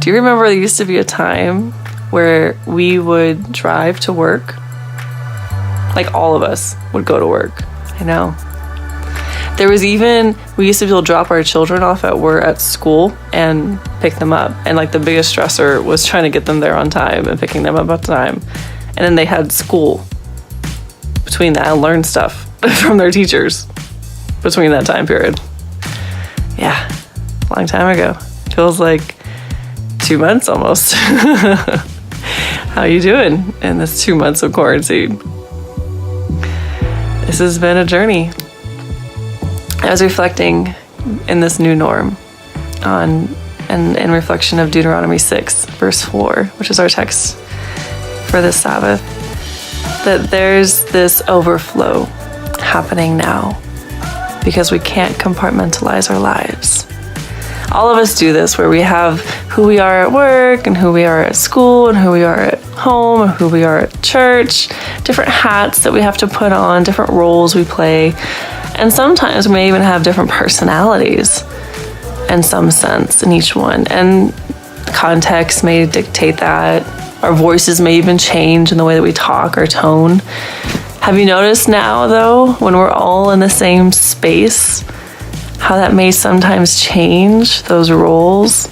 Do you remember there used to be a time where we would drive to work? Like all of us would go to work. I know. There was even, we used to be able to drop our children off at school and pick them up. And like the biggest stressor was trying to get them there on time and picking them up on time. And then they had school between that and learn stuff from their teachers between that time period. Yeah, a long time ago. Feels like 2 months almost. How you doing in this 2 months of quarantine? This has been a journey. I was reflecting in this new norm on and in reflection of Deuteronomy 6, verse 4, which is our text for this Sabbath, that there's this overflow happening now because we can't compartmentalize our lives. All of us do this, where we have who we are at work and who we are at school and who we are at home and who we are at church, different hats that we have to put on, different roles we play. And sometimes we may even have different personalities in some sense in each one. And context may dictate that. Our voices may even change in the way that we talk, our tone. Have you noticed now, though, when we're all in the same space, how that may sometimes change those roles?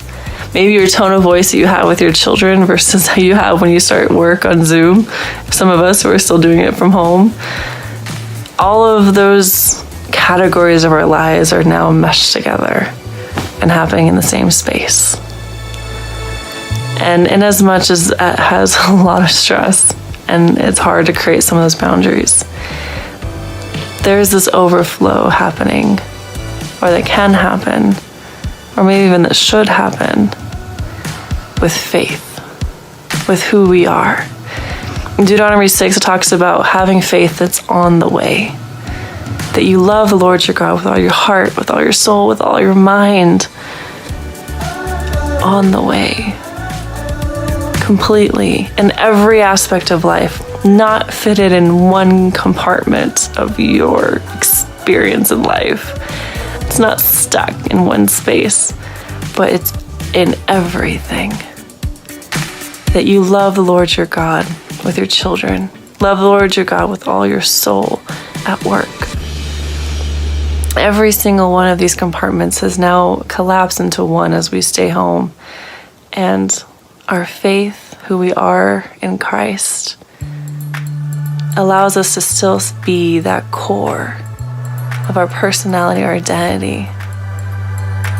Maybe your tone of voice that you have with your children versus how you have when you start work on Zoom. Some of us who are still doing it from home. All of those categories of our lives are now meshed together and happening in the same space. And in as much as it has a lot of stress and it's hard to create some of those boundaries, there's this overflow happening, or that can happen, or maybe even that should happen, with faith, with who we are. In Deuteronomy 6, it talks about having faith that's on the way. That you love the Lord your God with all your heart, with all your soul, with all your mind. On the way. Completely. In every aspect of life. Not fitted in one compartment of your experience in life. It's not stuck in one space, but it's in everything. That you love the Lord your God with your children. Love the Lord your God with all your soul at work. Every single one of these compartments has now collapsed into one as we stay home. And our faith, who we are in Christ, allows us to still be that core of our personality, our identity,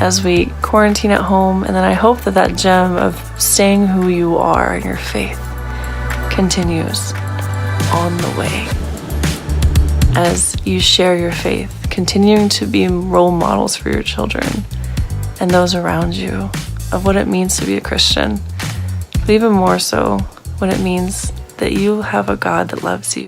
as we quarantine at home. And then I hope that that gem of staying who you are in your faith continues on the way as you share your faith, continuing to be role models for your children and those around you of what it means to be a Christian, but even more so what it means that you have a God that loves you.